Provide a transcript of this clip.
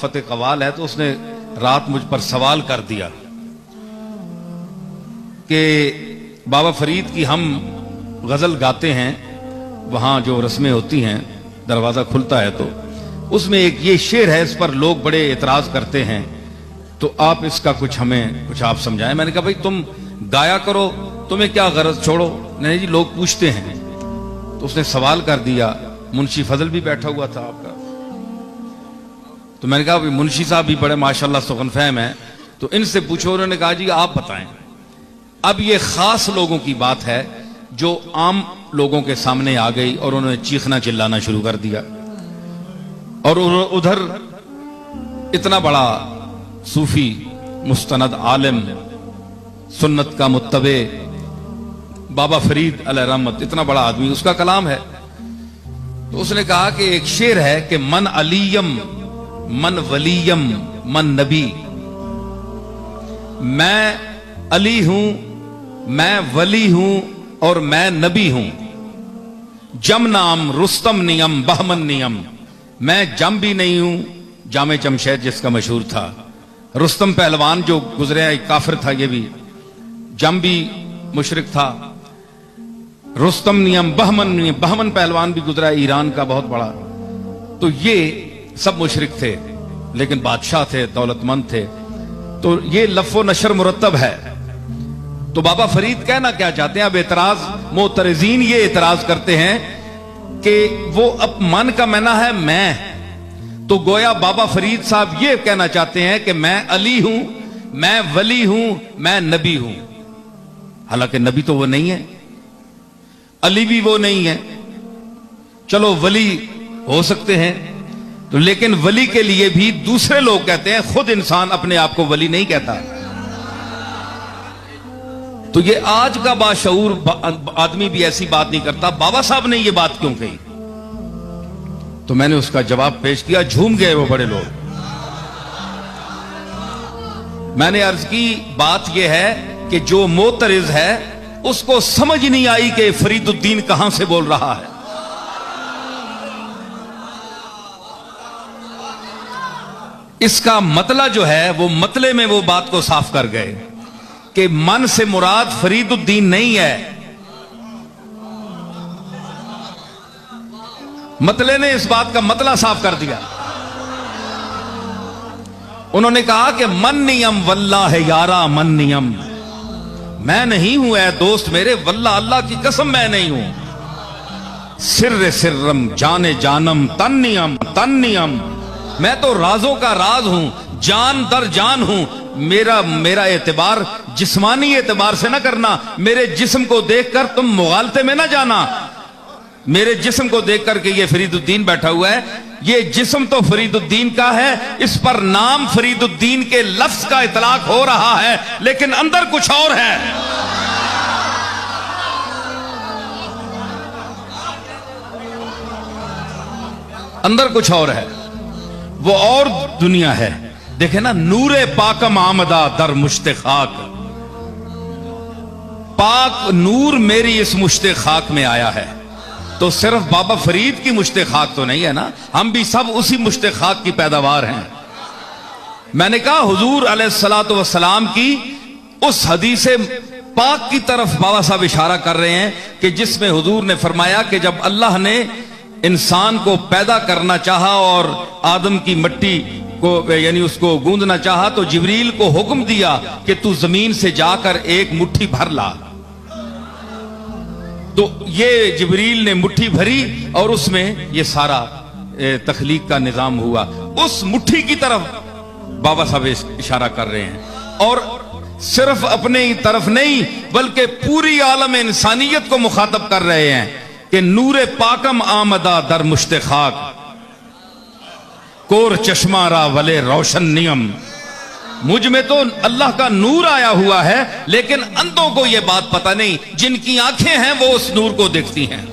فتح قوال ہے تو اس نے رات مجھ پر سوال کر دیا کہ بابا فرید کی ہم غزل گاتے ہیں، وہاں جو رسمیں ہوتی ہیں دروازہ کھلتا ہے تو اس میں ایک یہ شعر ہے، اس پر لوگ بڑے اعتراض کرتے ہیں، تو آپ اس کا ہمیں کچھ آپ سمجھائیں۔ میں نے کہا بھائی تم گایا کرو، تمہیں کیا غرض، چھوڑو۔ نہیں جی لوگ پوچھتے ہیں۔ تو اس نے سوال کر دیا، منشی فضل بھی بیٹھا ہوا تھا آپ کا، تو میں نے کہا منشی صاحب بھی بڑے ماشاءاللہ سخن فہم ہیں، تو ان سے پوچھو۔ انہوں نے کہا جی آپ بتائیں۔ اب یہ خاص لوگوں کی بات ہے جو عام لوگوں کے سامنے آ گئی اور انہوں نے چیخنا چلانا شروع کر دیا، اور ادھر اتنا بڑا صوفی مستند عالم سنت کا متبع بابا فرید علیہ رحمت، اتنا بڑا آدمی، اس کا کلام ہے۔ تو اس نے کہا کہ ایک شعر ہے کہ من علیم من ولیم من نبی، میں علی ہوں، میں ولی ہوں اور میں نبی ہوں، جم نام رستم نیم بہمن نیم، میں جم بھی نہیں ہوں، جامع جمشید جس کا مشہور تھا، رستم پہلوان جو گزرے ایک کافر تھا، یہ بھی جم بھی مشرک تھا، رستم نیم بہمن نیم، بہمن پہلوان بھی گزرا ایران کا بہت بڑا، تو یہ سب مشرک تھے لیکن بادشاہ تھے، دولت مند تھے۔ تو یہ لف و نشر مرتب ہے۔ تو بابا فرید کہنا کیا چاہتے ہیں؟ اب اعتراض معترضین یہ اعتراض کرتے ہیں کہ وہ اب من کا معنی ہے میں، تو گویا بابا فرید صاحب یہ کہنا چاہتے ہیں کہ میں علی ہوں، میں ولی ہوں، میں نبی ہوں، حالانکہ نبی تو وہ نہیں ہے، علی بھی وہ نہیں ہے، چلو ولی ہو سکتے ہیں تو، لیکن ولی کے لیے بھی دوسرے لوگ کہتے ہیں، خود انسان اپنے آپ کو ولی نہیں کہتا۔ تو یہ آج کا باشعور آدمی بھی ایسی بات نہیں کرتا، بابا صاحب نے یہ بات کیوں کہی؟ تو میں نے اس کا جواب پیش کیا، جھوم گئے وہ بڑے لوگ۔ میں نے عرض کی بات یہ ہے کہ جو معترض ہے اس کو سمجھ نہیں آئی کہ فرید الدین کہاں سے بول رہا ہے۔ اس کا مطلع جو ہے وہ مطلع میں وہ بات کو صاف کر گئے کہ من سے مراد فرید الدین نہیں ہے، مطلع نے اس بات کا مطلع صاف کر دیا۔ انہوں نے کہا کہ من نیم واللہ یارا من نیم، میں نہیں ہوں اے دوست میرے، واللہ اللہ کی قسم میں نہیں ہوں، سر سرم جان جانم تن نیم تن نیم، میں تو رازوں کا راز ہوں، جان در جان ہوں۔ میرا اعتبار جسمانی اعتبار سے نہ کرنا، میرے جسم کو دیکھ کر تم مغالطے میں نہ جانا، میرے جسم کو دیکھ کر کہ یہ فرید الدین بیٹھا ہوا ہے، یہ جسم تو فرید الدین کا ہے، اس پر نام فرید الدین کے لفظ کا اطلاق ہو رہا ہے لیکن اندر کچھ اور ہے۔ اندر کچھ اور ہے، وہ اور دنیا ہے۔ دیکھیں نا، نور پاکم آمدہ در مشت خاک، پاک نور میری اس مشت خاک میں آیا ہے، تو صرف بابا فرید کی مشت خاک تو نہیں ہے نا، ہم بھی سب اسی مشت خاک کی پیداوار ہیں۔ میں نے کہا حضور علیہ الصلوۃ والسلام کی اس حدیث پاک کی طرف بابا صاحب اشارہ کر رہے ہیں کہ جس میں حضور نے فرمایا کہ جب اللہ نے انسان کو پیدا کرنا چاہا اور آدم کی مٹی کو یعنی اس کو گوندنا چاہا تو جبریل کو حکم دیا کہ تو زمین سے جا کر ایک مٹھی بھر لا، تو یہ جبریل نے مٹھی بھری اور اس میں یہ سارا تخلیق کا نظام ہوا۔ اس مٹھی کی طرف بابا صاحب اشارہ کر رہے ہیں، اور صرف اپنے ہی طرف نہیں بلکہ پوری عالم انسانیت کو مخاطب کر رہے ہیں کہ نور پاکم آمدہ در مشت خاک، کور چشمہ را ولے روشن نیم، مجھ میں تو اللہ کا نور آیا ہوا ہے لیکن اندھوں کو یہ بات پتہ نہیں، جن کی آنکھیں ہیں وہ اس نور کو دیکھتی ہیں۔